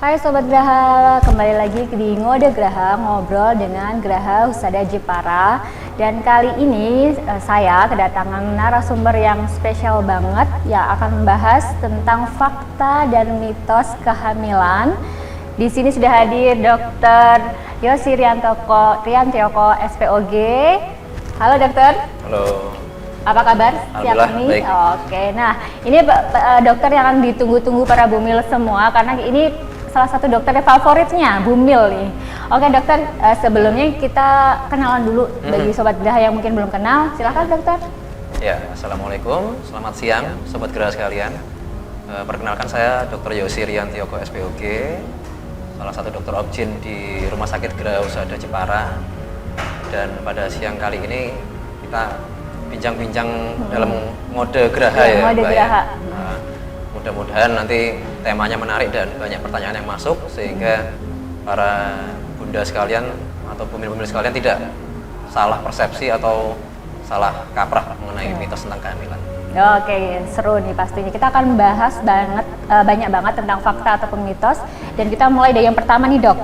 Hai Sobat Graha, kembali lagi di Ngode Graha, ngobrol dengan Graha Husada Jepara. Dan kali ini saya kedatangan narasumber yang spesial banget yang akan membahas tentang fakta dan mitos kehamilan. Di sini sudah hadir Dr. Yosi Riantioko, SPOG. Halo dokter. Halo. Apa kabar siang ini? Baik. Oke, nah ini dokter yang akan ditunggu-tunggu para bumil semua karena ini salah satu dokter favoritnya bumil nih. Oke dokter, sebelumnya kita kenalan dulu bagi Sobat Graha yang mungkin belum kenal. Silahkan dokter. Ya, Assalamualaikum, selamat siang Sobat Graha sekalian. Perkenalkan saya Dr. Yosi Riantioko SPOG, salah satu dokter objin di Rumah Sakit Graha Husada Jepara. Dan pada siang kali ini kita bincang-bincang dalam mode Graha ya, mode Mbak Graha. ya. Mudah-mudahan nanti temanya menarik dan banyak pertanyaan yang masuk sehingga para bunda sekalian atau bumil-bumil sekalian tidak salah persepsi atau salah kaprah mengenai mitos tentang kehamilan. Oke, seru nih pastinya. Kita akan bahas banyak banget tentang fakta ataupun mitos dan kita mulai dari yang pertama nih dok.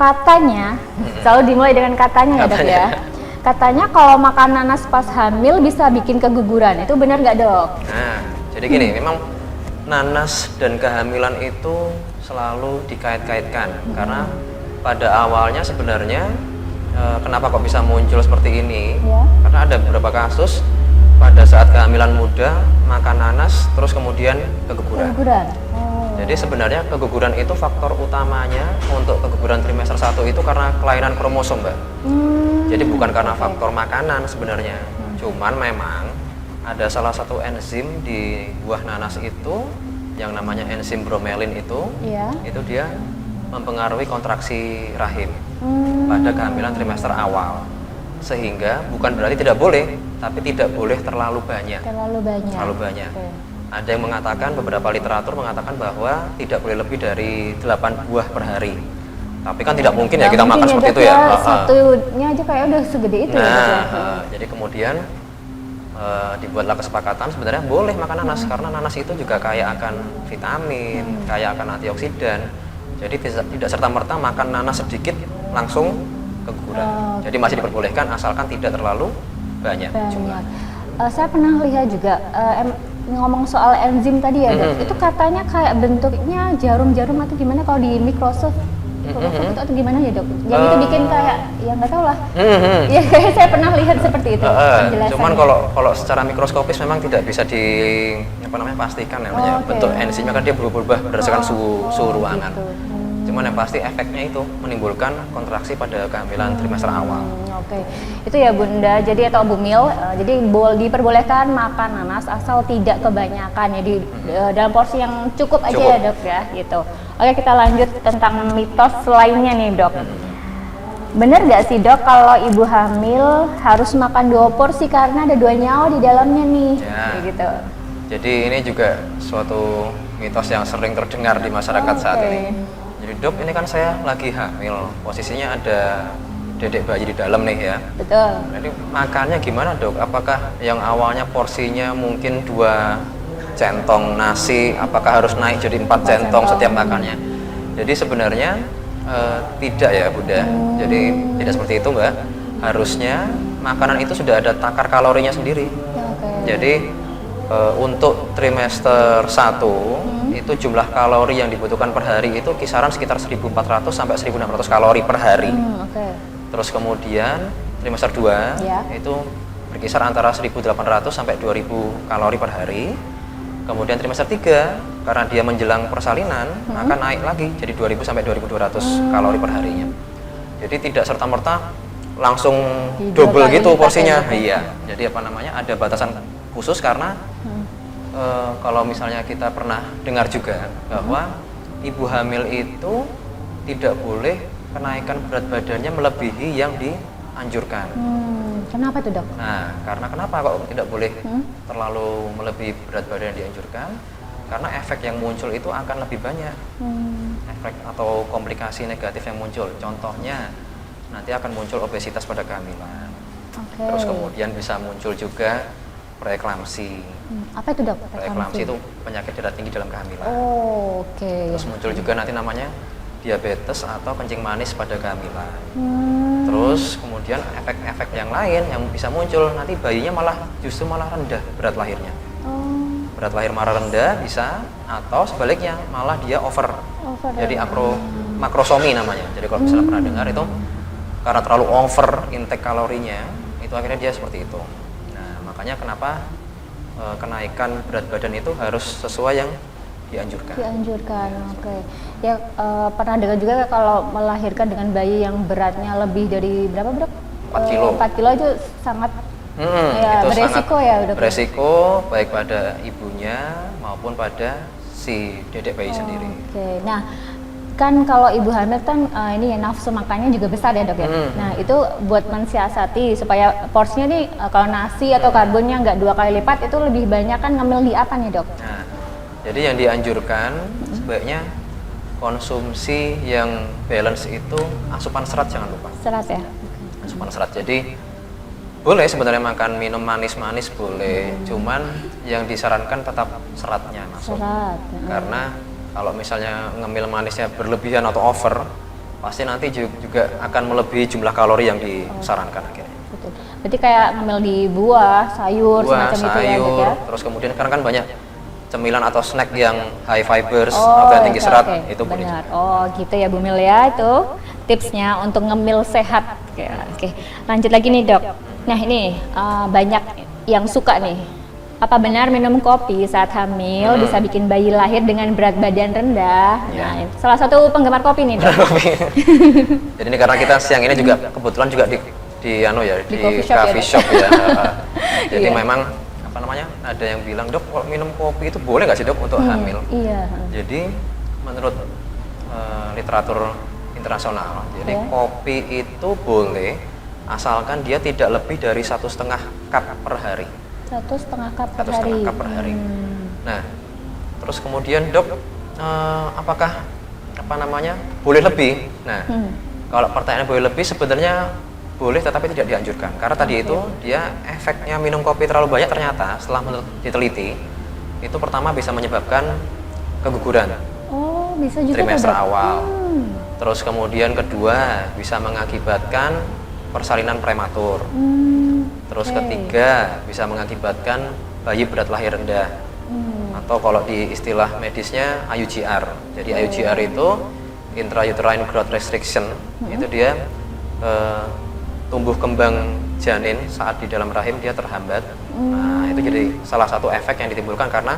Katanya, selalu dimulai dengan katanya ya dok ya. Katanya kalau makan nanas pas hamil bisa bikin keguguran, itu benar nggak dok? Nah, jadi gini, memang nanas dan kehamilan itu selalu dikait-kaitkan karena pada awalnya sebenarnya kenapa kok bisa muncul seperti ini? Ya. Karena ada beberapa kasus pada saat kehamilan muda makan nanas terus kemudian keguguran. Jadi sebenarnya keguguran itu faktor utamanya untuk keguguran trimester 1 itu karena kelainan kromosom, Mbak. Jadi bukan karena faktor makanan sebenarnya. Cuman memang ada salah satu enzim di buah nanas itu yang namanya enzim bromelin itu dia mempengaruhi kontraksi rahim pada kehamilan trimester awal. Sehingga bukan berarti tidak boleh, tapi tidak boleh terlalu banyak. Terlalu banyak. Okay. Ada yang mengatakan, beberapa literatur mengatakan bahwa tidak boleh lebih dari 8 buah per hari. Tapi kan tidak mungkin ya kita makan seperti itu ya. Satunya aja kayak udah segede itu ya. Jadi kemudian dibuatlah kesepakatan sebenarnya boleh makan nanas karena nanas itu juga kaya akan vitamin, kaya akan antioksidan. Jadi tidak serta-merta makan nanas sedikit langsung keguguran. Jadi masih diperbolehkan asalkan tidak terlalu banyak. Saya pernah lihat juga ngomong soal enzim tadi ya dok, itu katanya kayak bentuknya jarum-jarum atau gimana kalau di Microsoft itu atau gimana ya dok? Yang itu bikin kayak ya nggak tahu lah. Ya saya pernah lihat seperti itu. Cuman kalau secara mikroskopis memang tidak bisa pastikan namanya bentuk enzimnya kan dia berubah berdasarkan suhu ruangan. Gitu. Cuman yang pasti efeknya itu menimbulkan kontraksi pada kehamilan trimester awal. Itu ya bunda, jadi atau bumil, jadi diperbolehkan makan nanas asal tidak kebanyakan ya dalam porsi yang cukup aja ya dok ya gitu. Oke, kita lanjut tentang mitos lainnya nih dok. Bener gak sih dok kalau ibu hamil harus makan 2 porsi karena ada 2 nyawa di dalamnya nih gitu. Jadi ini juga suatu mitos yang sering terdengar di masyarakat saat ini. Jadi dok, ini kan saya lagi hamil, posisinya ada dedek bayi di dalam nih ya. Betul. Jadi makannya gimana dok? Apakah yang awalnya porsinya mungkin 2 centong nasi, apakah harus naik jadi 4 centong setiap makannya? Jadi sebenarnya tidak ya bunda. Jadi tidak seperti itu mbak. Harusnya makanan itu sudah ada takar kalorinya sendiri. Jadi untuk trimester 1 itu jumlah kalori yang dibutuhkan per hari itu kisaran sekitar 1.400 sampai 1.600 kalori per hari. Terus kemudian trimester 2 itu berkisar antara 1.800 sampai 2.000 kalori per hari. Kemudian trimester 3 karena dia menjelang persalinan akan naik lagi jadi 2.000 sampai 2.200 kalori per harinya. Jadi tidak serta-merta langsung double gitu porsinya. Iya. Jadi ada batasan khusus karena kalau misalnya kita pernah dengar juga bahwa ibu hamil itu tidak boleh kenaikan berat badannya melebihi yang dianjurkan. Kenapa itu dok? Nah, karena kenapa kok tidak boleh terlalu melebihi berat badan yang dianjurkan? Karena efek yang muncul itu akan lebih banyak. Efek atau komplikasi negatif yang muncul. Contohnya nanti akan muncul obesitas pada kehamilan. Terus kemudian bisa muncul juga preeklamsi. Apa itu dok? Preeklamsi itu penyakit darah tinggi dalam kehamilan. Oh, oke. Terus muncul juga nanti namanya diabetes atau kencing manis pada kehamilan. Hmm. Terus kemudian efek-efek yang lain yang bisa muncul nanti bayinya justru malah rendah berat lahirnya. Oh, Berat lahir malah rendah bisa, atau sebaliknya malah dia over. Jadi makrosomi namanya. Jadi kalau misalnya pernah dengar itu karena terlalu over intake kalorinya, itu akhirnya dia seperti itu. Nah, makanya kenapa kenaikan berat badan itu harus sesuai yang dianjurkan. Oke. Ya pernah dengar juga kalau melahirkan dengan bayi yang beratnya lebih dari berapa dok? 4 kilo. 4 kilo itu sangat Itu beresiko sangat ya dok. beresiko baik pada ibunya maupun pada si dedek bayi sendiri. Oke. Nah, kan kalau ibu hamil kan ini ya nafsu makannya juga besar ya dok ya. Nah itu buat mensiasati supaya porsinya nih kalau nasi atau karbonnya nggak 2 kali lipat itu lebih banyak kan ngemil di apa nih dok? Nah, jadi yang dianjurkan sebaiknya konsumsi yang balance itu asupan serat, jangan lupa. Serat ya. Asupan serat. Jadi boleh sebenarnya makan minum manis-manis boleh, cuman yang disarankan tetap seratnya masuk. Serat. Karena kalau misalnya ngemil manisnya berlebihan atau over, pasti nanti juga akan melebihi jumlah kalori yang disarankan akhirnya. Betul. Berarti kayak ngemil di buah, sayur, semacam itu ya dok ya. Terus kemudian sekarang kan banyak cemilan atau snack yang high fibers atau yang tinggi serat, itu boleh. Benar. Oh gitu ya Bu Mil ya, itu tipsnya untuk ngemil sehat. Oke. Lanjut lagi nih dok. Nah ini banyak yang suka nih. Apa benar minum kopi saat hamil bisa bikin bayi lahir dengan berat badan rendah? Ya. Nah, salah satu penggemar kopi nih dok. Jadi ini karena kita siang ini juga kebetulan juga di coffee shop ya. Jadi Iya. memang apa namanya, ada yang bilang, dok kalau minum kopi itu boleh nggak sih dok untuk hamil? Iya. Jadi menurut literatur internasional, jadi kopi itu boleh asalkan dia tidak lebih dari 1,5 cup per hari. 1,5 cup per 1,5 hari. cup per hari. Nah, terus kemudian dok, apakah apa namanya boleh lebih? Nah, kalau pertanyaannya boleh lebih, sebenarnya boleh tetapi tidak dianjurkan. Karena tadi itu dia efeknya minum kopi terlalu banyak ternyata setelah diteliti itu pertama bisa menyebabkan keguguran Oh, bisa juga trimester dok? awal. Terus kemudian kedua bisa mengakibatkan persalinan prematur. Terus ketiga bisa mengakibatkan bayi berat lahir rendah, atau kalau di istilah medisnya IUGR. Jadi IUGR itu intrauterine growth restriction, itu dia tumbuh kembang janin saat di dalam rahim dia terhambat. Nah itu jadi salah satu efek yang ditimbulkan karena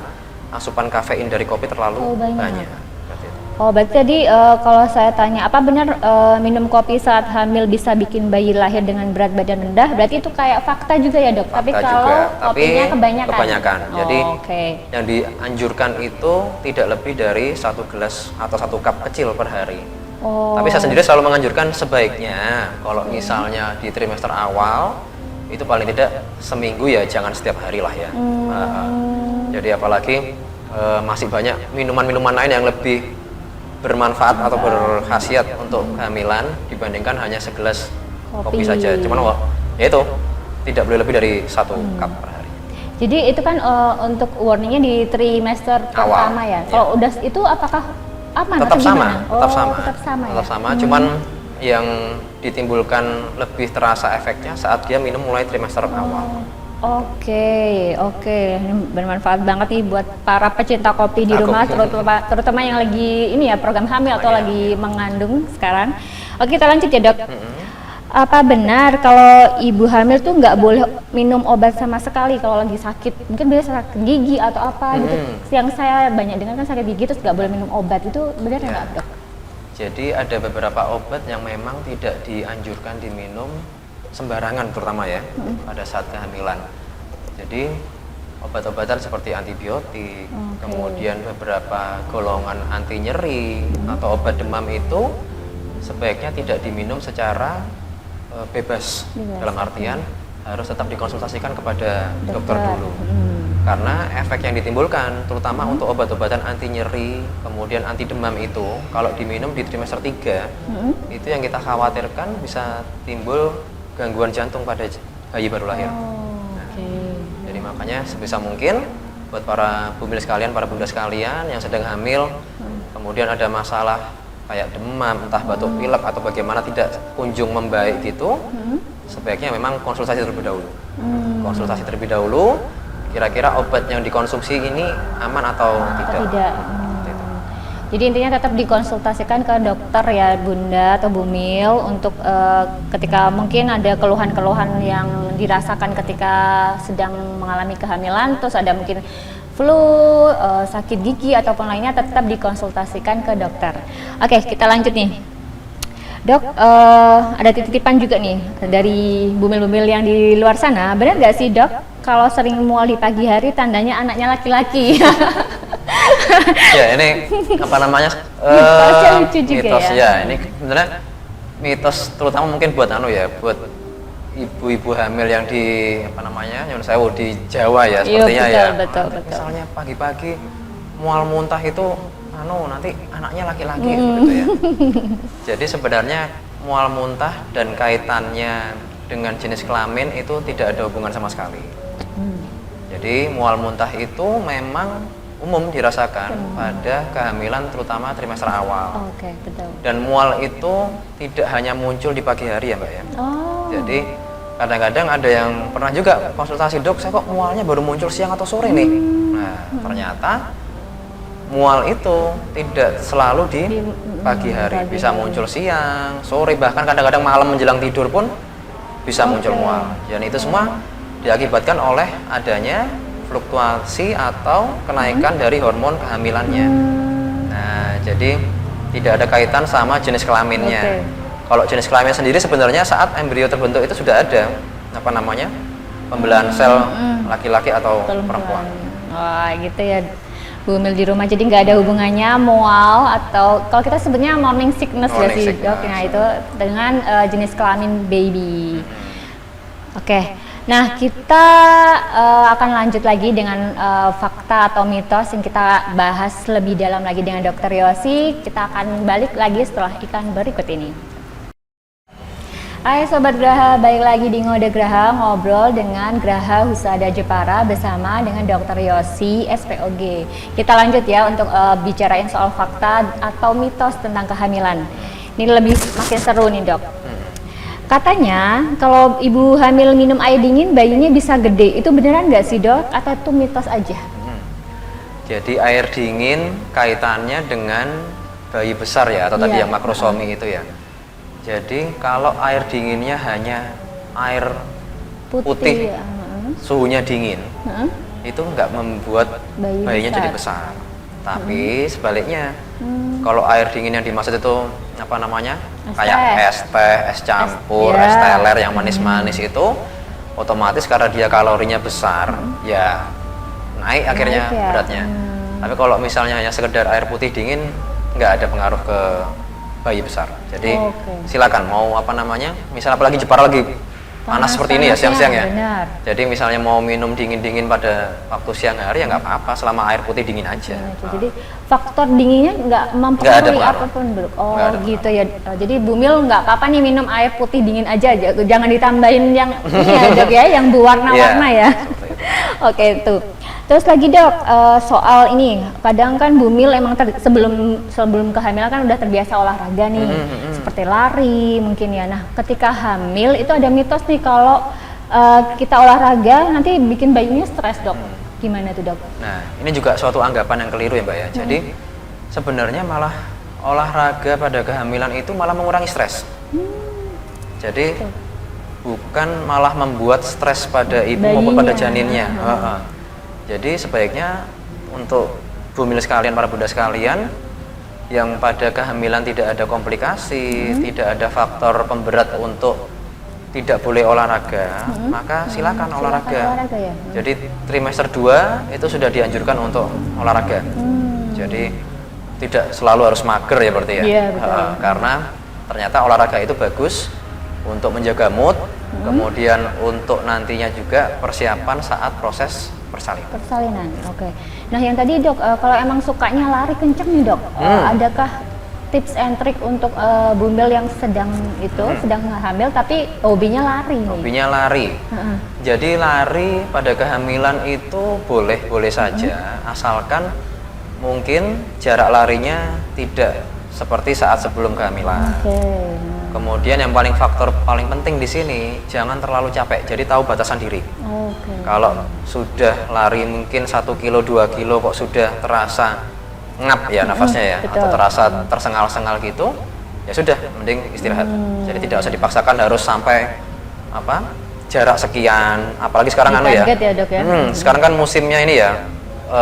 asupan kafein dari kopi terlalu banyak. Oh, berarti tadi kalau saya tanya, apa benar minum kopi saat hamil bisa bikin bayi lahir dengan berat badan rendah? Berarti itu kayak fakta juga ya dok? Fakta tapi kalau juga, kopinya kebanyakan? Jadi Oke. yang dianjurkan itu tidak lebih dari 1 gelas atau 1 cup kecil per hari. Oh. Tapi saya sendiri selalu menganjurkan sebaiknya kalau misalnya di trimester awal itu paling tidak seminggu ya, jangan setiap hari lah ya. Jadi apalagi masih banyak minuman-minuman lain yang lebih bermanfaat atau berkhasiat untuk kehamilan dibandingkan hanya segelas kopi saja. Cuman ya itu tidak boleh lebih dari 1 cup per hari. Jadi itu kan untuk warningnya di trimester pertama ya. Kalau udah itu apakah aman? Tetap sama, Tetap sama. Cuman yang ditimbulkan lebih terasa efeknya saat dia minum mulai trimester awal. Oke. Ini bermanfaat banget nih buat para pecinta kopi di rumah, terutama yang lagi ini ya program hamil atau lagi mengandung sekarang. Oke, kita lanjut ya dok. Apa benar kalau ibu hamil tuh nggak boleh minum obat sama sekali kalau lagi sakit? Mungkin biasa sakit gigi atau apa gitu. Yang saya banyak dengar kan sakit gigi terus nggak boleh minum obat, itu benar nggak dok? Jadi ada beberapa obat yang memang tidak dianjurkan diminum sembarangan, terutama ya pada saat kehamilan. Jadi obat-obatan seperti antibiotik, kemudian beberapa golongan anti nyeri atau obat demam itu sebaiknya tidak diminum secara bebas. Dalam artian harus tetap dikonsultasikan kepada dokter dulu. Karena efek yang ditimbulkan terutama untuk obat-obatan anti nyeri kemudian anti demam itu kalau diminum di trimester 3 itu yang kita khawatirkan bisa timbul gangguan jantung pada bayi baru lahir. Jadi Makanya sebisa mungkin buat para bumil sekalian, para bunda sekalian yang sedang hamil, kemudian ada masalah kayak demam, entah batuk pilek atau bagaimana tidak kunjung membaik gitu, sebaiknya memang konsultasi terlebih dahulu. Konsultasi terlebih dahulu, kira-kira obat yang dikonsumsi ini aman atau tidak. Jadi intinya tetap dikonsultasikan ke dokter ya Bunda atau Bumil untuk ketika mungkin ada keluhan-keluhan yang dirasakan ketika sedang mengalami kehamilan, terus ada mungkin flu, sakit gigi ataupun lainnya, tetap dikonsultasikan ke dokter. Oke, kita lanjut nih. Dok, ada titipan juga nih dari bumil-bumil yang di luar sana. Benar nggak sih dok, kalau sering mual di pagi hari tandanya anaknya laki-laki? Ya ini apa namanya? Mitosnya lucu juga mitos ya. Ini sebenarnya mitos terutama mungkin buat buat ibu-ibu hamil yang di apa namanya, yang saya di Jawa ya sepertinya ya. Betul. Misalnya pagi-pagi mual muntah itu nanti anaknya laki-laki gitu ya. Jadi sebenarnya mual muntah dan kaitannya dengan jenis kelamin itu tidak ada hubungan sama sekali. Jadi mual muntah itu memang umum dirasakan pada kehamilan terutama trimester awal. Oke, betul. Dan mual itu tidak hanya muncul di pagi hari ya Mbak ya. Jadi kadang-kadang ada yang pernah juga konsultasi, dok saya kok mualnya baru muncul siang atau sore nih. Nah ternyata mual itu tidak selalu di pagi hari, bisa muncul siang, sore, bahkan kadang-kadang malam menjelang tidur pun bisa muncul mual. Dan itu semua diakibatkan oleh adanya fluktuasi atau kenaikan dari hormon kehamilannya. Nah, jadi tidak ada kaitan sama jenis kelaminnya. Kalau jenis kelamin sendiri sebenarnya saat embrio terbentuk itu sudah ada apa namanya, pembelahan sel laki-laki atau perempuan. Wah, gitu ya. Bumil di rumah, jadi nggak ada hubungannya mual atau kalau kita sebutnya morning sickness ya sih dok. Nah itu dengan jenis kelamin baby. Oke. Nah, kita akan lanjut lagi dengan fakta atau mitos yang kita bahas lebih dalam lagi dengan Dr. Yosi. Kita akan balik lagi setelah iklan berikut ini. Hai Sobat Graha, balik lagi di Ngode Graha, ngobrol dengan Graha Husada Jepara bersama dengan Dr. Yosi, SPOG. Kita lanjut ya untuk bicarain soal fakta atau mitos tentang kehamilan. Ini lebih makin seru nih dok. Katanya kalau ibu hamil minum air dingin bayinya bisa gede, itu beneran nggak sih dok? Atau itu mitos aja? Jadi air dingin kaitannya dengan bayi besar ya, atau tadi yang makrosomi itu ya. Jadi kalau air dinginnya hanya air putih, suhunya dingin, itu nggak membuat bayinya jadi besar. Tapi sebaliknya, kalau air dingin yang dimaksud itu apa namanya, kayak es teh, es campur, es teler yang manis-manis itu, otomatis karena dia kalorinya besar, ya naik akhirnya beratnya. Tapi kalau misalnya hanya sekedar air putih dingin, nggak ada pengaruh ke bayi besar. Jadi silakan mau apa namanya, misalnya apalagi Jepara lagi panas seperti ini ya siang-siang ya. Benar. Jadi misalnya mau minum dingin-dingin pada waktu siang hari ya nggak apa-apa selama air putih dingin aja. Jadi faktor dinginnya nggak mempengaruhi apapun dok. Oh gitu ya. Jadi Bumil nggak apa-apa nih minum air putih dingin aja, jangan ditambahin yang ini ya dok ya, yang berwarna-warna ya. Oke tuh. Terus lagi dok, soal ini, kadang kan Bumil emang sebelum kehamilan kan udah terbiasa olahraga nih, seperti lari mungkin ya. Nah, ketika hamil itu ada mitos nih kalau kita olahraga nanti bikin bayinya stres dok. Gimana tuh dok? Nah, ini juga suatu anggapan yang keliru ya mbak ya. Jadi sebenarnya malah olahraga pada kehamilan itu malah mengurangi stres. Jadi bukan malah membuat stres pada ibu maupun pada janinnya. Jadi sebaiknya untuk bumil sekalian, para bunda sekalian yang pada kehamilan tidak ada komplikasi, tidak ada faktor pemberat untuk tidak boleh olahraga, maka silakan olahraga. Ya? Jadi trimester 2 itu sudah dianjurkan untuk olahraga. Jadi tidak selalu harus mager ya berarti ya. Iya, karena ternyata olahraga itu bagus untuk menjaga mood, kemudian untuk nantinya juga persiapan saat proses persalinan. Oke. Nah yang tadi dok, kalau emang sukanya lari kenceng nih dok, adakah tips and trick untuk bumil yang sedang sedang hamil tapi hobinya lari nih. Hobinya lari. Jadi lari pada kehamilan itu boleh-boleh saja, asalkan mungkin jarak larinya tidak seperti saat sebelum kehamilan. Kemudian yang faktor paling penting di sini, jangan terlalu capek. Jadi tahu batasan diri. Kalau sudah lari mungkin 1 kilo 2 kilo kok sudah terasa ngap ya nafasnya ya, atau terasa tersengal-sengal gitu, ya sudah, mending istirahat. Jadi tidak usah dipaksakan harus sampai jarak sekian. Apalagi sekarang ya, Dok, ya? Sekarang kan musimnya ini ya,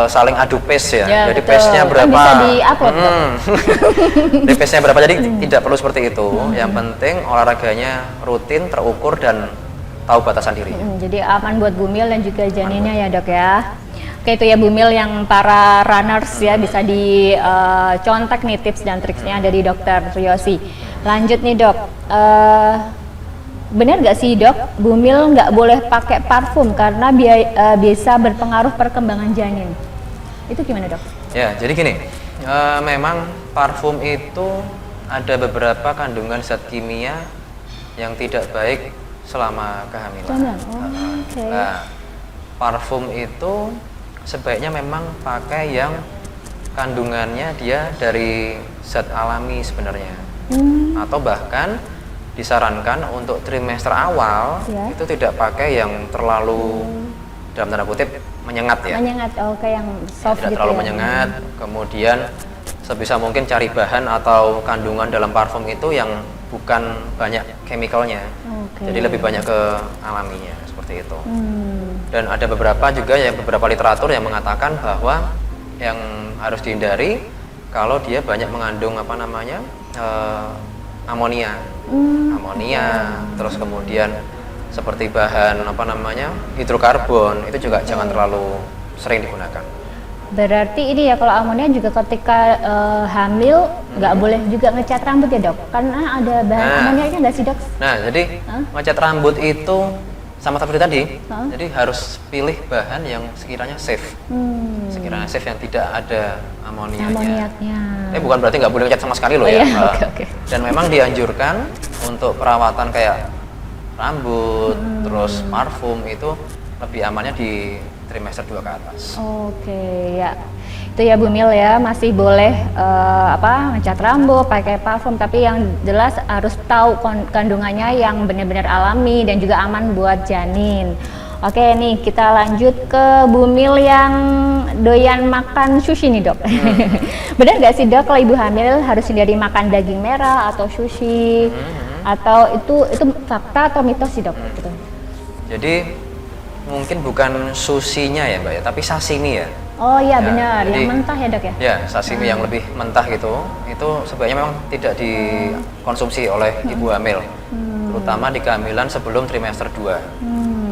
saling adu pace ya. Jadi betul. pace-nya berapa? Kan bisa di-upload. Jadi pace-nya berapa? Jadi tidak perlu seperti itu. Yang penting olahraganya rutin, terukur dan tahu batasan diri. Jadi aman buat bumil dan juga janinnya ya, Dok ya. Oke, itu ya bumil yang para runners ya, bisa dicontak nih tips dan triksnya dari Dokter Yosi. Lanjut nih, Dok. Benar nggak sih, Dok, bumil nggak boleh pakai parfum karena bisa berpengaruh perkembangan janin? Itu gimana, Dok? Ya, jadi gini, memang parfum itu ada beberapa kandungan zat kimia yang tidak baik selama kehamilan. Nah, parfum itu sebaiknya memang pakai yang kandungannya dia dari zat alami sebenarnya, atau bahkan disarankan untuk trimester awal itu tidak pakai yang terlalu dalam tanda kutip menyengat ya. Menyengat, kayak yang soft tidak gitu terlalu ya. menyengat. Kemudian sebisa mungkin cari bahan atau kandungan dalam parfum itu yang bukan banyak chemicalnya, jadi lebih banyak ke alaminya seperti itu. Dan ada beberapa literatur yang mengatakan bahwa yang harus dihindari kalau dia banyak mengandung amonia, terus kemudian seperti bahan hidrokarbon itu juga jangan terlalu sering digunakan. Berarti ini ya, kalau amonia juga ketika hamil nggak boleh juga ngecat rambut ya, Dok? Karena ada bahan amonianya nggak sih, Dok? Nah, jadi ngecat rambut itu sama seperti tadi, jadi harus pilih bahan yang sekiranya safe, yang tidak ada amoniaknya. Bukan berarti nggak boleh ngecat sama sekali loh ya. Dan memang dianjurkan untuk perawatan kayak rambut, terus parfum itu lebih amannya di trimester 2 ke atas. Ya. Itu ya bumil ya, masih boleh ngecat rambut, pakai parfum, tapi yang jelas harus tahu kandungannya yang benar-benar alami dan juga aman buat janin. Oke nih, kita lanjut ke bumil yang doyan makan sushi nih, Dok. Benar nggak sih, Dok, kalau ibu hamil harus hindari makan daging merah atau sushi? Atau itu fakta atau mitos sih, Dok? Gitu. Jadi mungkin bukan sushinya ya, Mbak ya, tapi sashimi ya. Oh iya, benar, yang mentah ya, Dok ya? Ya, sashimi yang lebih mentah gitu, itu sebaiknya memang tidak dikonsumsi oleh ibu hamil, terutama di kehamilan sebelum trimester 2.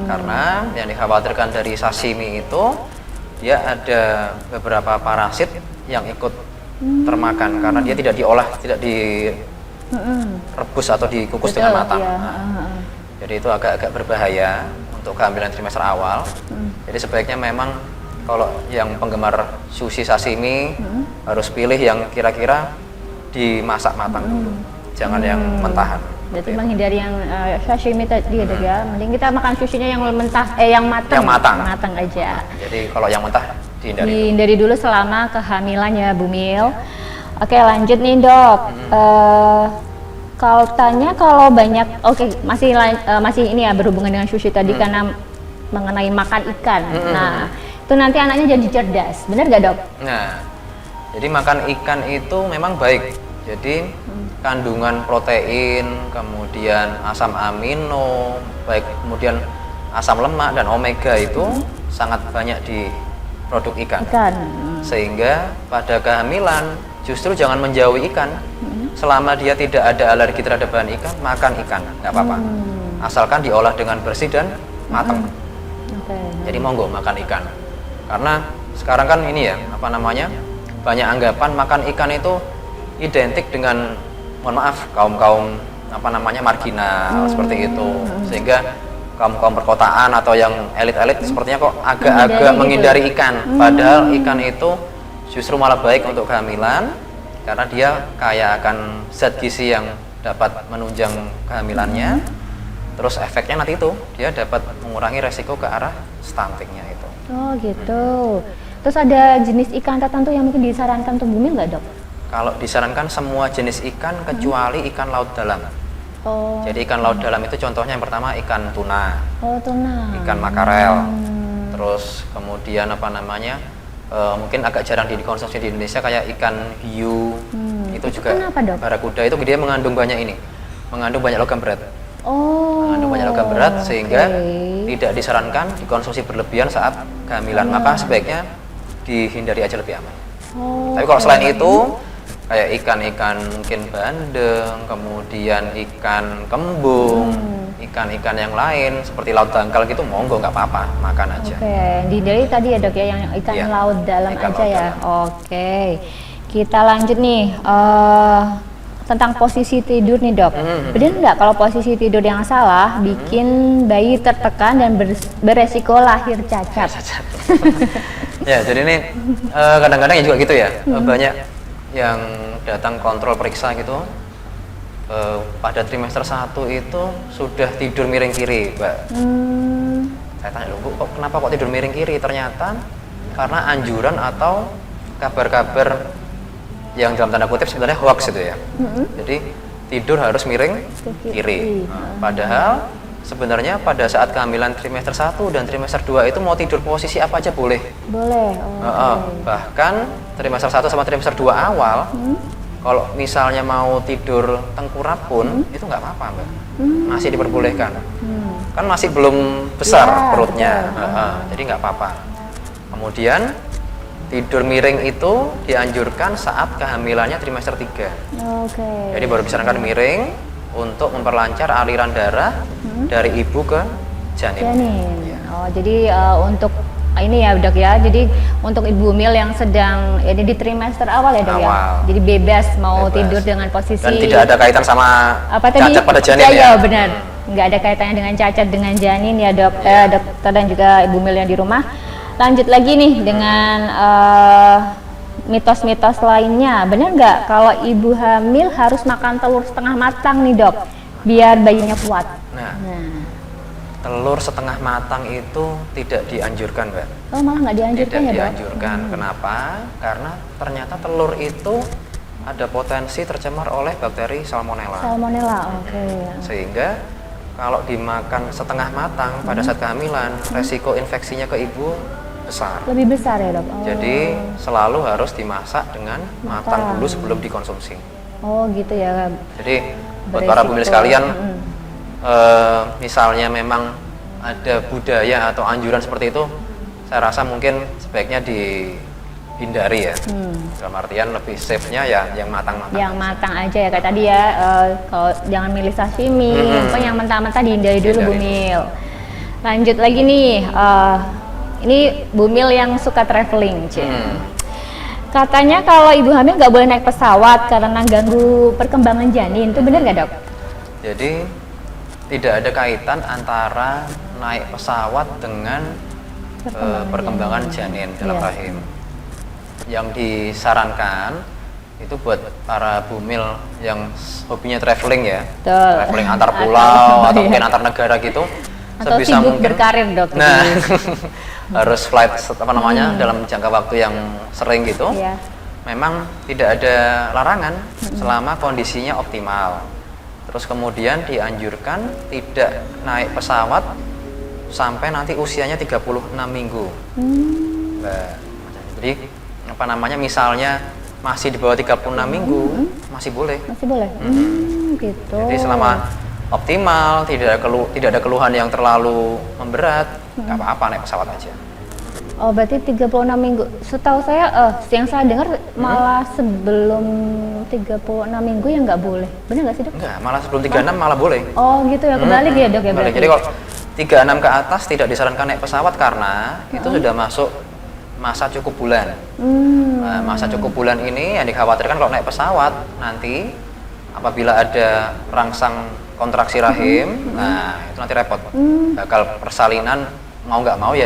Karena yang dikhawatirkan dari sashimi itu dia ada beberapa parasit yang ikut termakan karena dia tidak diolah, tidak direbus atau dikukus dengan matang. Jadi itu agak-agak berbahaya untuk kehamilan trimester awal. Jadi sebaiknya memang kalau yang penggemar sushi sashimi harus pilih yang kira-kira dimasak matang dulu, jangan yang mentahan. Berarti menghindari yang sashimi tadi ya, mending kita makan sushinya yang mentah, yang matang. Yang matang aja. Jadi kalau yang mentah dihindari dulu selama kehamilannya, bumil. Oke, lanjut nih, Dok. Kalau banyak, masih ini ya, berhubungan dengan sushi tadi karena mengenai makan ikan. Nah, itu nanti anaknya jadi cerdas, benar gak, Dok? Nah, jadi makan ikan itu memang baik. Jadi kandungan protein, kemudian asam amino, kemudian asam lemak dan omega itu sangat banyak di produk ikan. Sehingga pada kehamilan justru jangan menjauhi ikan. Selama dia tidak ada alergi terhadap bahan ikan, makan ikan, nggak apa-apa. Asalkan diolah dengan bersih dan matang. Jadi monggo makan ikan. Karena sekarang kan ini ya, banyak anggapan makan ikan itu identik dengan, mohon maaf, kaum marginal seperti itu, sehingga kaum perkotaan atau yang elit-elit sepertinya kok agak-agak menghindari ikan. Padahal ikan itu justru malah baik untuk kehamilan, karena dia kaya akan zat gizi yang dapat menunjang kehamilannya. Terus efeknya nanti itu dia dapat mengurangi resiko ke arah stuntingnya itu. Oh gitu. Terus ada jenis ikan tertentu yang mungkin disarankan untuk bumil nggak dok? Kalau disarankan semua jenis ikan kecuali ikan laut dalam. Oh. Jadi ikan laut dalam itu contohnya yang pertama ikan tuna, Oh tuna. ikan makarel, terus kemudian apa namanya mungkin agak jarang dikonsumsi di Indonesia kayak ikan hiu. Itu juga kenapa, dok? barakuda itu dia mengandung banyak mengandung banyak logam berat. Oh. Mengandung banyak logam berat sehingga tidak disarankan dikonsumsi berlebihan saat kehamilan. Maka sebaiknya dihindari aja lebih aman. Oh, Tapi kalau selain itu kayak ikan-ikan mungkin bandeng, kemudian ikan kembung, ikan-ikan yang lain seperti laut dangkal gitu, monggo nggak apa-apa, makan aja. Oke, dihindari tadi ya dok ya yang ikan Iya, laut dalam ikan aja laut ya. dalam. Oke, kita lanjut nih tentang posisi tidur nih dok. Benar nggak kalau posisi tidur yang salah bikin bayi tertekan dan beresiko lahir cacat? Ya, jadi ini kadang-kadang ya juga gitu ya, banyak yang datang kontrol periksa gitu pada trimester 1 itu sudah tidur miring kiri, Mbak. Saya tanya loh, Bu, kenapa kok tidur miring kiri? Ternyata karena anjuran atau kabar-kabar yang dalam tanda kutip sebenarnya hoax itu ya. Jadi tidur harus miring kiri. Padahal sebenarnya pada saat kehamilan trimester 1 dan trimester 2 itu mau tidur posisi apa aja boleh. Boleh. Bahkan trimester 1 sama trimester 2 awal kalau misalnya mau tidur tengkurap pun itu nggak apa-apa, Mbak. Masih diperbolehkan. Kan masih belum besar Ya, perutnya. Jadi nggak apa-apa. Kemudian tidur miring itu dianjurkan saat kehamilannya trimester 3. Oke. Jadi baru disarankan miring untuk memperlancar aliran darah dari ibu ke janin. Janin. Oh, jadi untuk ini ya dok ya. Jadi untuk ibu hamil yang sedang ini di trimester awal ya dok ya. Awal. Jadi bebas mau Bebas. tidur dengan posisi Dan tidak ada kaitan sama apa tadi? cacat pada janin ya. ya. Ya benar. Nggak ada kaitannya dengan cacat dengan janin ya dok. Dokter dan juga ibu hamil yang di rumah. Lanjut lagi nih dengan mitos-mitos lainnya. Benar nggak kalau ibu hamil harus makan telur setengah matang nih dok, biar bayinya kuat? Nah, telur setengah matang itu tidak dianjurkan, Mbak. Oh malah nggak dianjurkan Tidak ya dok? dianjurkan. Kenapa? Karena ternyata telur itu ada potensi tercemar oleh bakteri salmonella. Salmonella, oke. Sehingga kalau dimakan setengah matang pada saat kehamilan, resiko infeksinya ke ibu besar. Lebih besar ya dok? Oh. Jadi selalu harus dimasak dengan matang Matang. dulu sebelum dikonsumsi. Oh gitu ya. Jadi buat para bumil sekalian, misalnya memang ada budaya atau anjuran seperti itu, saya rasa mungkin sebaiknya dihindari ya. Dalam artian lebih safe-nya ya yang matang-matang. Yang matang aja ya kayak tadi ya. Kalau jangan milih sashimi, pokoknya yang mentah-mentah dihindari dulu Hindari. bumil. Lanjut lagi nih. Ini bumil yang suka traveling, Katanya kalau ibu hamil nggak boleh naik pesawat karena ganggu perkembangan janin, itu benar nggak dok? Jadi tidak ada kaitan antara naik pesawat dengan perkembangan janin dalam Iya. rahim. Yang disarankan itu buat para bumil yang hobinya traveling ya, Betul. traveling antar pulau atau iya. mungkin antar negara gitu, Atau sebisa sibuk mungkin berkarir dok. Nah, harus flight apa namanya dalam jangka waktu yang sering gitu. Iya. Memang tidak ada larangan selama kondisinya optimal. Terus kemudian dianjurkan tidak naik pesawat sampai nanti usianya 36 minggu. Nah, jadi apa namanya misalnya masih di bawah 36 minggu masih boleh. Masih boleh? Gitu. Jadi selama optimal, tidak ada keluhan yang terlalu memberat, nggak apa-apa naik pesawat aja. Oh berarti 36 minggu. Setahu saya, yang saya dengar malah sebelum 36 minggu ya nggak boleh. Benar nggak sih dok? Enggak, malah sebelum 36 malah boleh. Oh gitu ya, kebalik ya dok ya Kembali. berarti? Jadi kalau 36 ke atas tidak disarankan naik pesawat karena itu sudah masuk masa cukup bulan. Nah, masa cukup bulan ini yang dikhawatirkan kalau naik pesawat nanti apabila ada rangsang kontraksi rahim, nah itu nanti repot. Bakal persalinan mau nggak mau ya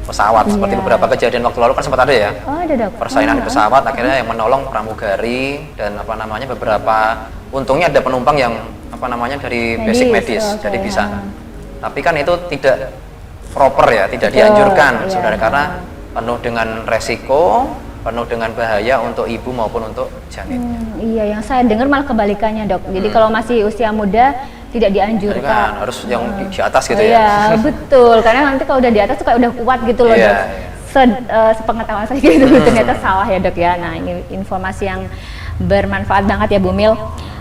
pesawat. Seperti Iya. beberapa kejadian waktu lalu kan sempat ada ya. Oh, ada dok. Persaingan di pesawat, akhirnya yang menolong pramugari dan apa namanya beberapa, untungnya ada penumpang yang apa namanya dari basic medis, Oke, jadi bisa. ha. Tapi kan itu tidak proper ya, tidak Betul, dianjurkan iya. saudara, karena penuh dengan resiko, penuh dengan bahaya untuk ibu maupun untuk janin. Iya, yang saya dengar malah kebalikannya dok. Jadi kalau masih usia muda tidak Kan dianjurkan. harus yang di atas gitu Iya, ya. betul. Karena nanti kalau udah di atas tuh kayak udah kuat gitu loh Iya, dok. Sepengetahuan saya gitu, ternyata salah ya dok ya. Nah, ini informasi yang bermanfaat banget ya Bu Mil.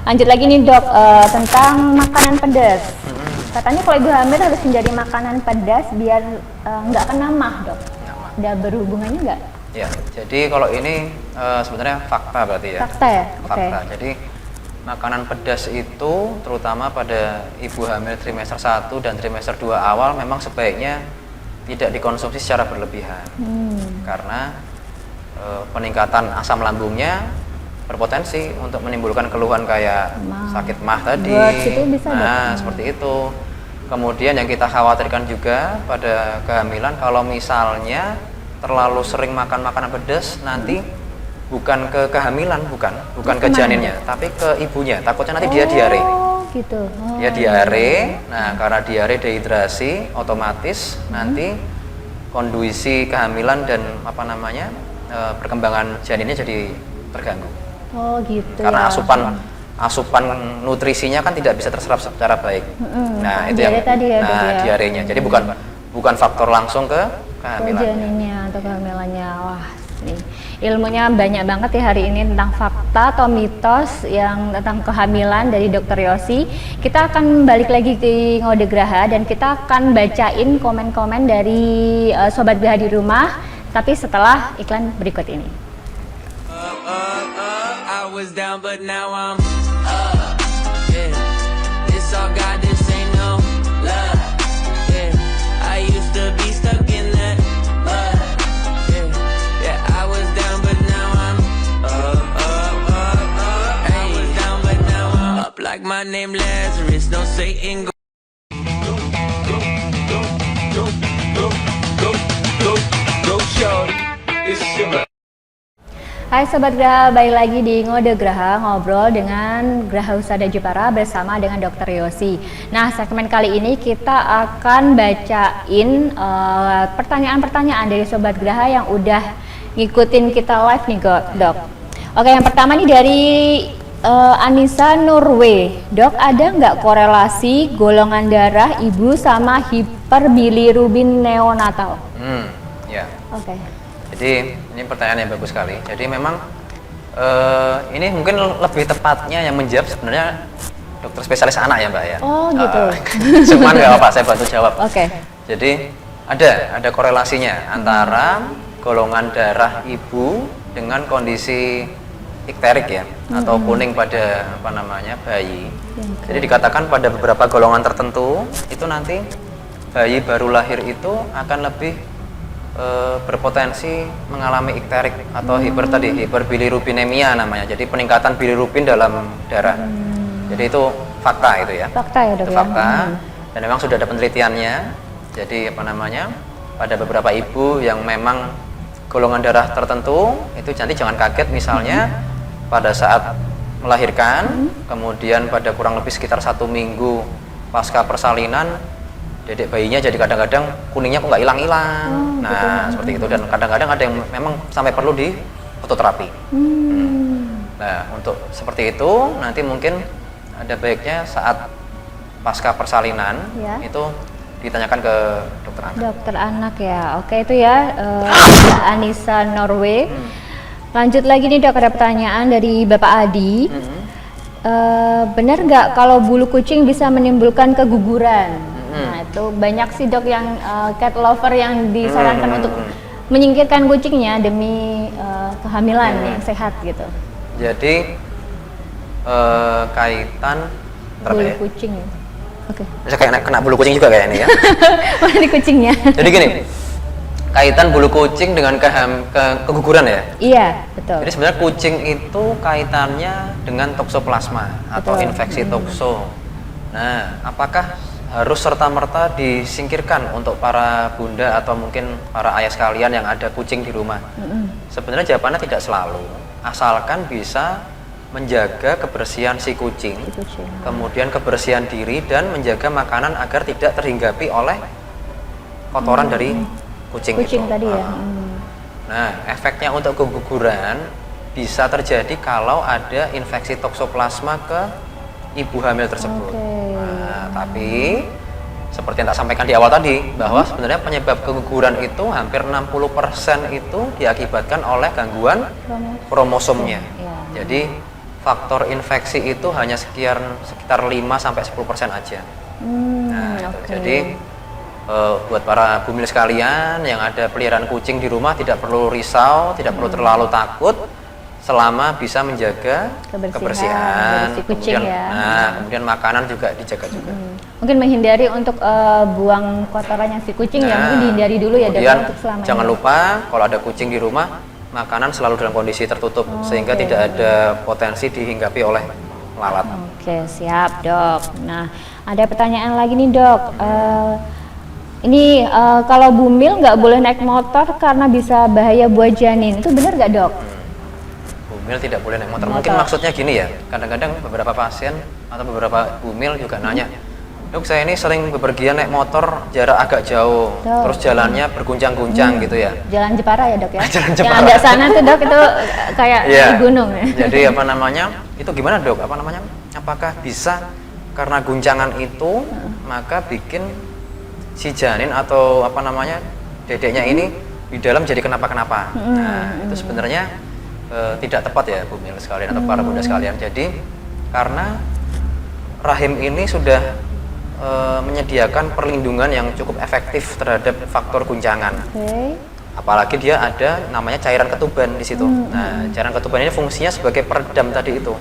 Lanjut lagi nih dok, tentang makanan pedas. Katanya kalau ibu hamil harus menjadi makanan pedas biar nggak kena mah dok. Ada berhubungannya nggak? Ya, jadi kalau ini sebenarnya fakta berarti ya. Fakta ya? Oke. Fakta. Jadi makanan pedas itu terutama pada ibu hamil trimester 1 dan trimester 2 awal memang sebaiknya tidak dikonsumsi secara berlebihan. Karena peningkatan asam lambungnya berpotensi untuk menimbulkan keluhan kayak sakit mah tadi. GERD itu bisa, Dok? Nah, seperti itu. Kemudian yang kita khawatirkan juga pada kehamilan, kalau misalnya terlalu sering makan makanan pedas, nanti bukan ke kehamilan, bukan ke janinnya, tapi ke ibunya. Takutnya nanti dia diare. Oh, gitu. Oh, Dia diare. Nah, karena diare dehidrasi, otomatis nanti kondisi kehamilan dan apa namanya perkembangan janinnya jadi terganggu. Oh, gitu. Karena ya. asupan nutrisinya kan tidak bisa terserap secara baik. Nah, itu diare yang tadi ya, Dok, ya. diarenya. Jadi bukan faktor langsung ke kehamilan. janinnya atau kehamilannya. Wah, nih ilmunya banyak banget ya hari ini tentang fakta atau mitos yang tentang kehamilan dari Dokter Yosi. Kita akan balik lagi ke Ngode Graha dan kita akan bacain komen-komen dari Sobat Graha di rumah, tapi setelah iklan berikut ini. I was down, but now I'm up. Yeah, it's all God. This ain't no love. Yeah, I used to be stuck in that mud. Yeah, yeah, I was down, but now I'm up. I was down, but now I'm up like my name Lazarus. No Satan. Go, shorty. It's your Hai Sobat Graha, balik lagi di Ngode Graha, ngobrol dengan Graha Husada Jepara bersama dengan Dokter Yosi. Nah, segmen kali ini kita akan bacain pertanyaan-pertanyaan dari Sobat Graha yang udah ngikutin kita live nih dok. Oke, yang pertama nih dari Anissa Nurwe. Dok, ada nggak korelasi golongan darah ibu sama hiperbilirubin neonatal? Ya. Oke. Jadi ini pertanyaan yang bagus sekali. Jadi memang ini mungkin lebih tepatnya yang menjawab sebenarnya dokter spesialis anak ya Mbak ya. Oh gitu. Cuman nggak apa-apa, saya bantu jawab. Oke. Jadi ada korelasinya antara golongan darah ibu dengan kondisi ikterik ya, atau kuning pada apa namanya bayi. Jadi dikatakan pada beberapa golongan tertentu itu nanti bayi baru lahir itu akan lebih berpotensi mengalami ikterik atau hiperbilirubinemia namanya. Jadi peningkatan bilirubin dalam darah. Jadi itu fakta itu ya. Fakta ya dok Itu ya. fakta. Dan memang sudah ada penelitiannya. Jadi apa namanya? Pada beberapa ibu yang memang golongan darah tertentu itu nanti jangan kaget misalnya pada saat melahirkan, kemudian pada kurang lebih sekitar 1 minggu pasca persalinan dedek bayinya jadi kadang-kadang kuningnya kok nggak hilang-hilang. Nah, seperti itu. Dan kadang-kadang ada yang memang sampai perlu di fototerapi. Nah, untuk seperti itu nanti mungkin ada baiknya saat pasca persalinan Ya. itu ditanyakan ke dokter anak. Dokter anak ya. Oke itu ya Anissa Norway. Lanjut lagi nih dok, ada pertanyaan dari Bapak Adi. Benar nggak kalau bulu kucing bisa menimbulkan keguguran? Nah itu banyak sih dok yang cat lover yang disarankan untuk menyingkirkan kucingnya demi kehamilan yang sehat gitu. Jadi kaitan Bulu kucing. Oke. bisa kayak kena bulu kucing juga kayak ini ya. Mana di kucingnya? Jadi gini, kaitan bulu kucing dengan keguguran ya. Iya betul. Jadi sebenarnya kucing itu kaitannya dengan toksoplasma atau Betul. infeksi tokso. Nah, apakah harus serta-merta disingkirkan untuk para bunda atau mungkin para ayah sekalian yang ada kucing di rumah? Sebenarnya jawabannya tidak selalu, asalkan bisa menjaga kebersihan si kucing, kemudian kebersihan diri dan menjaga makanan agar tidak terhinggapi oleh kotoran dari kucing itu. tadi ya. Nah, efeknya untuk keguguran bisa terjadi kalau ada infeksi toksoplasma ke ibu hamil tersebut. Nah, tapi seperti yang tak sampaikan di awal tadi, bahwa sebenarnya penyebab keguguran itu hampir 60% itu diakibatkan oleh gangguan kromosomnya. Jadi faktor infeksi itu hanya sekitar 5-10% aja. Nah, jadi buat para bumil sekalian yang ada peliharaan kucing di rumah tidak perlu risau, tidak perlu terlalu takut selama bisa menjaga kebersihan si kucing kemudian, ya. kemudian makanan juga dijaga juga. Mungkin menghindari untuk buang kotorannya si kucing ya, mungkin dihindari dulu ya kemudian untuk selama jangan ini. lupa kalau ada kucing di rumah, makanan selalu dalam kondisi tertutup sehingga tidak ada potensi dihinggapi oleh lalat. Oke, siap dok. Nah, ada pertanyaan lagi nih dok. Ini kalau bumil nggak boleh naik motor karena bisa bahaya buat janin, itu benar nggak dok? Bumil tidak boleh naik motor. Mungkin maksudnya gini ya, kadang-kadang beberapa pasien atau beberapa bumil juga nanya, dok saya ini sering bepergian naik motor jarak agak jauh, terus jalannya berguncang-guncang gitu ya. Jalan Jepara ya dok ya? Jalan Yang Jepara. agak sana tuh dok itu kayak di gunung ya? Jadi apa namanya, itu gimana dok? Apa namanya, apakah bisa karena guncangan itu maka bikin si janin atau apa namanya dedeknya ini di dalam jadi kenapa-kenapa? Nah itu sebenarnya tidak tepat ya bumil sekalian atau para bunda sekalian. Jadi karena rahim ini sudah menyediakan perlindungan yang cukup efektif terhadap faktor guncangan. Apalagi dia ada namanya cairan ketuban di situ. Nah cairan ketuban ini fungsinya sebagai peredam tadi itu.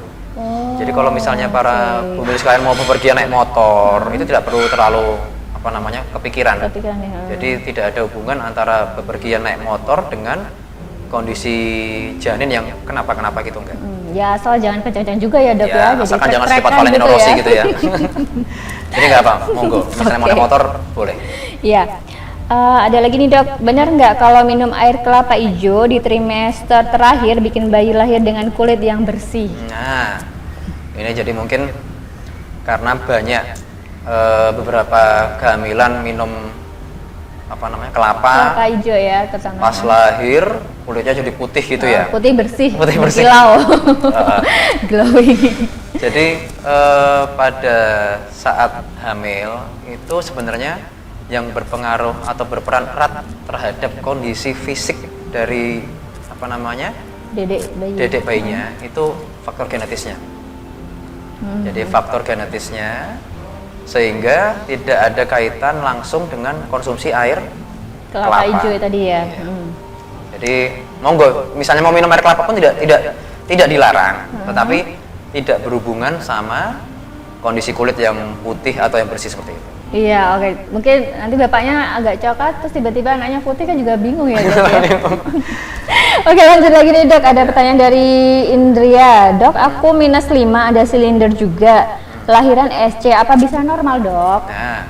Jadi kalau misalnya para bumil sekalian mau bepergian naik motor itu tidak perlu terlalu apa namanya kepikiran. Jadi tidak ada hubungan antara bepergian naik motor dengan kondisi janin yang kenapa-kenapa gitu enggak. Ya asal jangan kencang-kencang juga ya dok ya. Jadi asalkan jangan trek-trekan secepat Valentino Rossi gitu ya. Jadi nggak apa, monggo. Misalnya mau naik motor boleh. Iya. Ada lagi nih dok, benar nggak kalau minum air kelapa hijau di trimester terakhir bikin bayi lahir dengan kulit yang bersih? Nah, ini jadi mungkin karena banyak beberapa kehamilan minum apa namanya kelapa hijau ya terutama. Pas lahir kulitnya jadi putih gitu ya. Putih bersih. Putih bersih. Berkilau. Glowing. Jadi pada saat hamil itu sebenarnya yang berpengaruh atau berperan erat terhadap kondisi fisik dari apa namanya dedek bayinya itu faktor genetisnya. Jadi faktor genetisnya sehingga tidak ada kaitan langsung dengan konsumsi air kelapa hijau tadi ya. Jadi monggo misalnya mau minum air kelapa pun tidak dilarang, tetapi tidak berhubungan sama kondisi kulit yang putih atau yang bersih seperti itu. Iya, oke. Mungkin nanti bapaknya agak coklat terus tiba-tiba anaknya putih kan juga bingung ya dok ya. Oke, lanjut lagi nih dok, ada pertanyaan dari Indria. Dok, aku -5 ada silinder juga. Lahiran SC, apa bisa normal dok? Nah,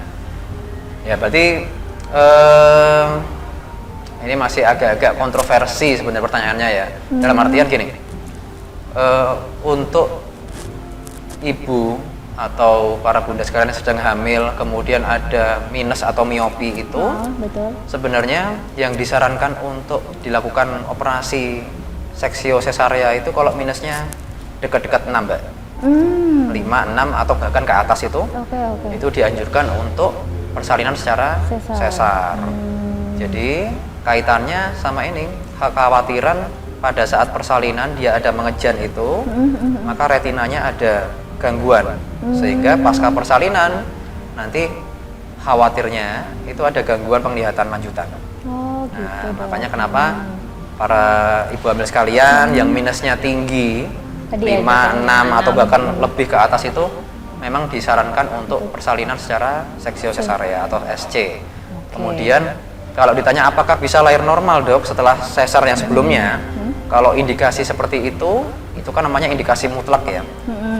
ya berarti ini masih agak-agak kontroversi sebenarnya pertanyaannya ya. Dalam artian gini, untuk ibu atau para bunda sekalian yang sedang hamil kemudian ada minus atau miopi itu, betul. Sebenarnya yang disarankan untuk dilakukan operasi seksio sesarea itu kalau minusnya dekat-dekat 6 mbak. 5, 6 atau bahkan ke atas itu, itu dianjurkan untuk persalinan secara sesar. Jadi kaitannya sama ini, kekhawatiran pada saat persalinan dia ada mengejan itu, maka retinanya ada gangguan, sehingga pasca persalinan nanti khawatirnya itu ada gangguan penglihatan lanjutan. Nah, makanya kenapa para ibu hamil sekalian yang minusnya tinggi 5, 6 atau bahkan lebih ke atas itu memang disarankan untuk persalinan secara seksio sesarea atau SC. Kemudian kalau ditanya apakah bisa lahir normal dok setelah sesar yang sebelumnya, kalau indikasi seperti itu kan namanya indikasi mutlak ya.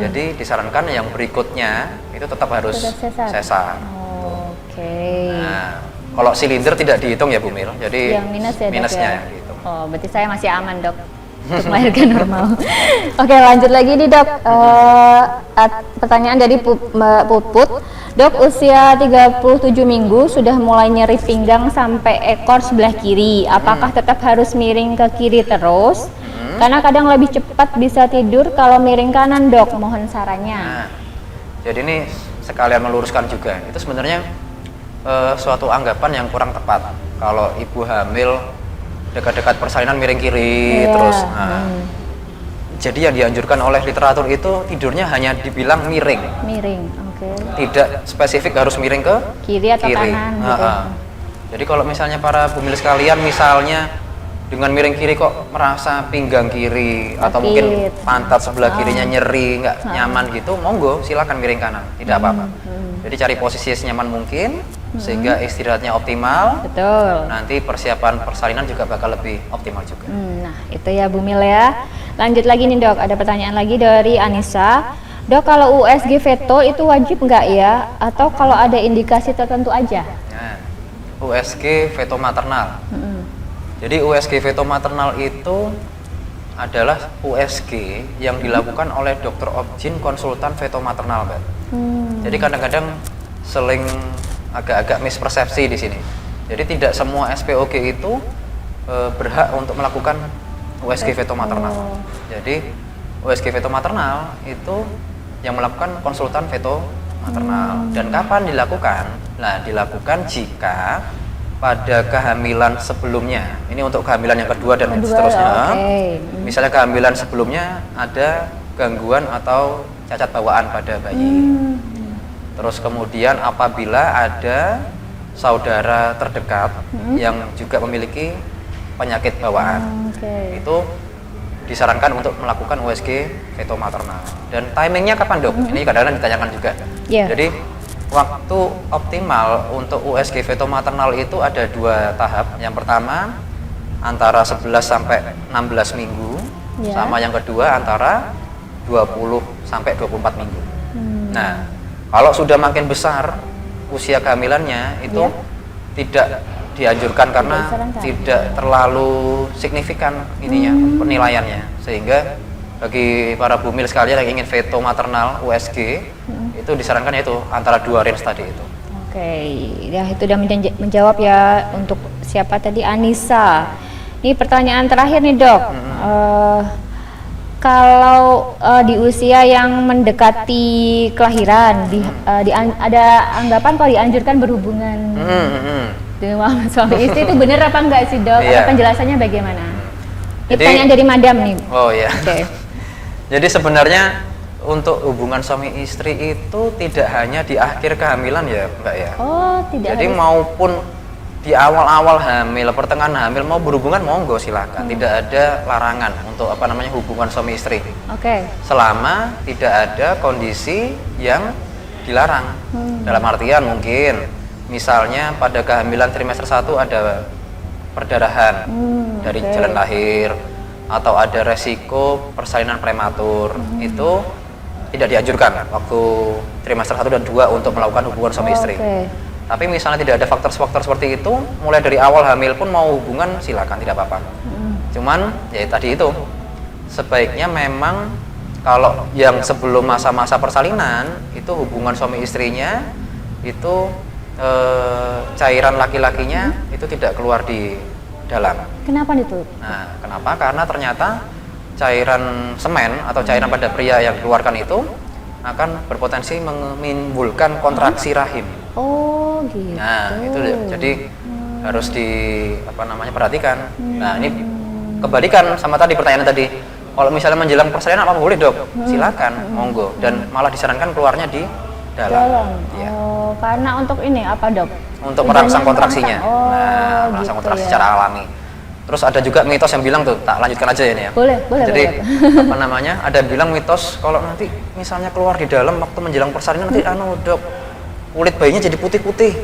Jadi disarankan yang berikutnya itu tetap harus sesar. Oke. Nah, kalau silinder tidak dihitung ya Bu Mil, jadi Yang minus ya, Dok, minusnya ya? yang dihitung. Oh, berarti saya masih aman, Dok. Untuk melahirkan normal. Oke, lanjut lagi nih, Dok. Pertanyaan dari Mbak Puput. Dok, usia 37 minggu sudah mulai nyeri pinggang sampai ekor sebelah kiri. Apakah tetap harus miring ke kiri terus? Karena kadang lebih cepat bisa tidur kalau miring kanan, Dok. Mohon sarannya. Nah, jadi ini sekalian meluruskan juga. Itu sebenarnya suatu anggapan yang kurang tepat. Kalau ibu hamil dekat-dekat persalinan miring kiri Iya. terus. Nah, jadi yang dianjurkan oleh literatur itu tidurnya hanya dibilang miring, Miring, oke. tidak spesifik harus miring ke Kiri atau kanan gitu. Jadi kalau misalnya para bumil sekalian misalnya dengan miring kiri kok merasa pinggang kiri atau Sakit. mungkin pantat sebelah kirinya nyeri, nggak nyaman gitu, monggo silakan miring kanan, tidak apa-apa. Jadi cari posisi senyaman mungkin sehingga istirahatnya optimal. Betul. Nanti persiapan persalinan juga bakal lebih optimal juga. Nah, itu ya Bu Mil ya. Lanjut lagi nih, Dok. Ada pertanyaan lagi dari Anissa. Dok, kalau USG veto itu wajib nggak ya? Atau kalau ada indikasi tertentu aja? Nah, USG veto maternal. Jadi USG veto maternal itu adalah USG yang dilakukan oleh dokter obgyn konsultan veto maternal, Mbak. Jadi kadang-kadang seling agak-agak mispersepsi di sini. Jadi tidak semua SPOG itu berhak untuk melakukan USG veto maternal. Jadi USG veto maternal itu yang melakukan konsultan veto maternal. Dan kapan dilakukan? Nah, dilakukan jika pada kehamilan sebelumnya, ini untuk kehamilan yang kedua dan seterusnya. Misalnya kehamilan sebelumnya ada gangguan atau cacat bawaan pada bayi. Terus kemudian apabila ada saudara terdekat yang juga memiliki penyakit bawaan, itu disarankan untuk melakukan USG veto maternal. Dan timingnya kapan, Dok? Ini kadang-kadang ditanyakan juga. Jadi waktu optimal untuk USG veto maternal itu ada 2 tahap. Yang pertama antara 11 sampai 16 minggu, sama yang kedua antara 20 sampai 24 minggu. Nah, kalau sudah makin besar usia kehamilannya itu tidak dianjurkan karena tidak terlalu signifikan ininya penilaiannya, sehingga bagi para bumil sekalian yang ingin veto maternal USG itu disarankan itu antara 2 range tadi itu. Oke, ya itu udah menjawab ya untuk siapa tadi, Anissa. Ini pertanyaan terakhir nih, Dok. Kalau di usia yang mendekati kelahiran, ada anggapan kalau dianjurkan berhubungan dengan suami istri itu benar apa enggak sih, Dok? Atau penjelasannya bagaimana? Ini pertanyaan dari Madam nih. Oh iya. Jadi sebenarnya untuk hubungan suami istri itu tidak hanya di akhir kehamilan ya, Mbak ya. Oh, tidak. Jadi maupun di awal-awal hamil, pertengahan hamil mau berhubungan monggo silakan. Tidak ada larangan untuk hubungan suami istri. Selama tidak ada kondisi yang dilarang. Dalam artian mungkin misalnya pada kehamilan trimester 1 ada perdarahan dari jalan lahir atau ada resiko persalinan prematur, itu tidak dianjurkan waktu trimester 1 dan 2 untuk melakukan hubungan suami istri. Tapi misalnya tidak ada faktor-faktor seperti itu, mulai dari awal hamil pun mau hubungan silakan, tidak apa-apa. Cuman ya tadi itu sebaiknya memang kalau yang sebelum masa-masa persalinan itu hubungan suami istrinya itu cairan laki-lakinya itu tidak keluar di dalam. Kenapa itu? Nah, kenapa? Karena ternyata cairan semen atau cairan pada pria yang dikeluarkan itu akan berpotensi menimbulkan kontraksi rahim. Oh, gitu. Nah, itu jadi harus perhatikan. Nah, ini kebalikan sama tadi pertanyaan tadi. Kalau misalnya menjelang persalinan apa boleh, Dok? Silakan, monggo. Dan malah disarankan keluarnya di dalam. Ya. Oh, karena untuk ini apa, Dok? Untuk merangsang kontraksinya. Merangsang kontraksi secara alami. Terus ada juga mitos yang bilang tuh, tak lanjutkan aja ya ini ya. Boleh. Jadi ada bilang mitos kalau nanti misalnya keluar di dalam waktu menjelang persalinan nanti Dok, kulit bayinya jadi putih-putih.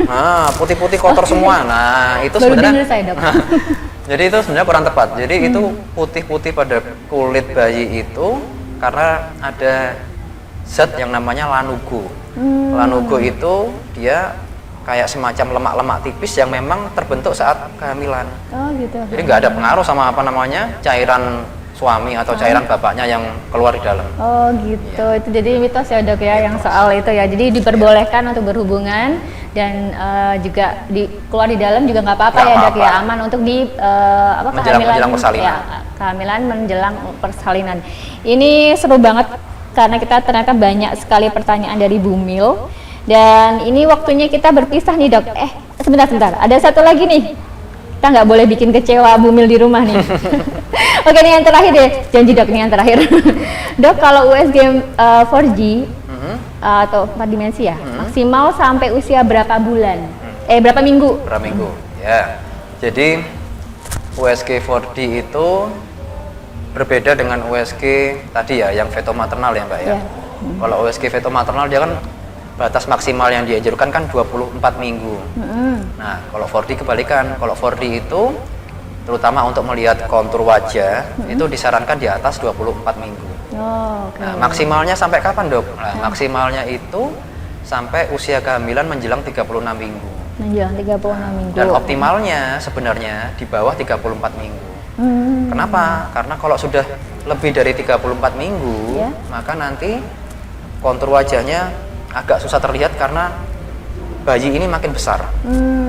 Nah, putih-putih kotor semua. Nah, itu sebenarnya jadi itu sebenarnya kurang tepat. Jadi itu putih-putih pada kulit bayi itu karena ada zat yang namanya lanugo. Lanugo itu dia kayak semacam lemak-lemak tipis yang memang terbentuk saat kehamilan. Oh gitu. Jadi nggak ada pengaruh sama apa namanya cairan suami atau cairan bapaknya yang keluar di dalam. Oh gitu. Itu jadi mitos ya dok ya yang soal itu ya. Jadi diperbolehkan untuk berhubungan dan juga keluar di dalam juga nggak apa-apa Nggak ya dok apa-apa. ya, aman untuk di Menjelang persalinan. Ya, kehamilan menjelang persalinan. Ini seru banget karena kita ternyata banyak sekali pertanyaan dari Bumil. Dan ini waktunya kita berpisah nih dok. Sebentar, ada satu lagi nih. Kita nggak boleh bikin kecewa Bumil di rumah nih. Oke, nih yang terakhir deh. Janji dok, nih yang terakhir. Dok, kalau USG 4G atau 4 dimensi ya, maksimal sampai usia berapa bulan? Berapa minggu? Berapa minggu? Ya. Jadi USG 4D itu berbeda dengan USG tadi ya, yang feto maternal ya Mbak ya. Ya. Kalau USG feto maternal dia kan batas maksimal yang dianjurkan kan 24 minggu. Nah, kalau 4D kebalikan. Kalau 4D itu terutama untuk melihat kontur wajah itu disarankan di atas 24 minggu. Oh, oke. Nah, maksimalnya sampai kapan, Dok? Nah, maksimalnya itu sampai usia kehamilan menjelang 36 minggu. Menjelang 36 minggu. Dan optimalnya sebenarnya di bawah 34 minggu. Kenapa? Karena kalau sudah lebih dari 34 minggu, Ya. maka nanti kontur wajahnya agak susah terlihat karena bayi ini makin besar.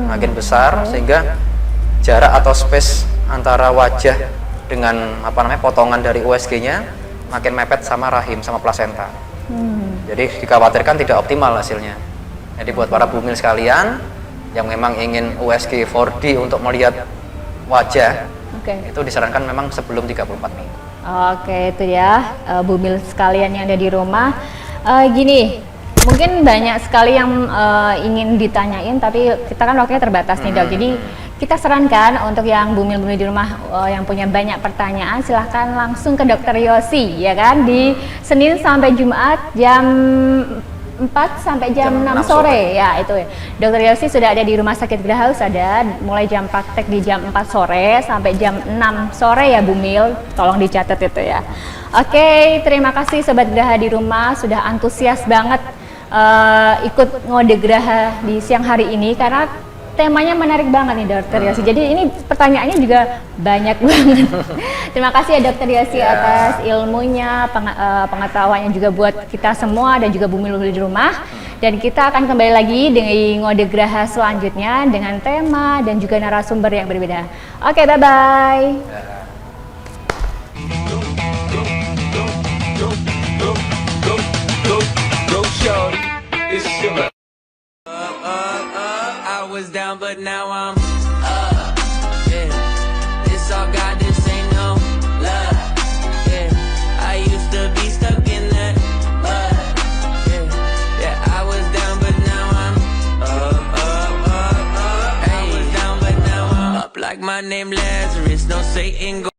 Makin besar sehingga jarak atau space antara wajah dengan potongan dari USG-nya makin mepet sama rahim, sama plasenta. Jadi dikhawatirkan tidak optimal hasilnya. Jadi buat para bumil sekalian yang memang ingin USG 4D untuk melihat wajah, itu disarankan memang sebelum 34 minggu. Oke, itu ya bumil sekalian yang ada di rumah. Gini, mungkin banyak sekali yang ingin ditanyain, tapi kita kan waktunya terbatas nih dok. Jadi kita sarankan untuk yang bumil-bumil di rumah yang punya banyak pertanyaan, silahkan langsung ke Dokter Yosi, ya kan, di Senin sampai Jumat jam 4 sampai jam 6 sore ya itu ya. Dokter Yosi sudah ada di Rumah Sakit Graha Husada mulai jam praktek di jam 4 sore sampai jam 6 sore ya Bumil, tolong dicatat itu ya. Oke, terima kasih Sobat Graha di rumah sudah antusias banget ikut ngode Graha di siang hari ini karena temanya menarik banget nih Dokter Yosi. Jadi ini pertanyaannya juga banyak banget. Terima kasih ya Dokter Yosi atas ilmunya, pengetahuannya juga buat kita semua dan juga bumil-bumil di rumah. Dan kita akan kembali lagi dengan ngode Graha selanjutnya dengan tema dan juga narasumber yang berbeda. Oke, bye-bye. Go, shorty. It's your I was down, but now I'm up. Yeah, it's all God, this ain't no love. Yeah, I used to be stuck in that mud. Yeah, I was down, but now I'm up. I was down, but now I'm up like my name Lazarus. No Satan.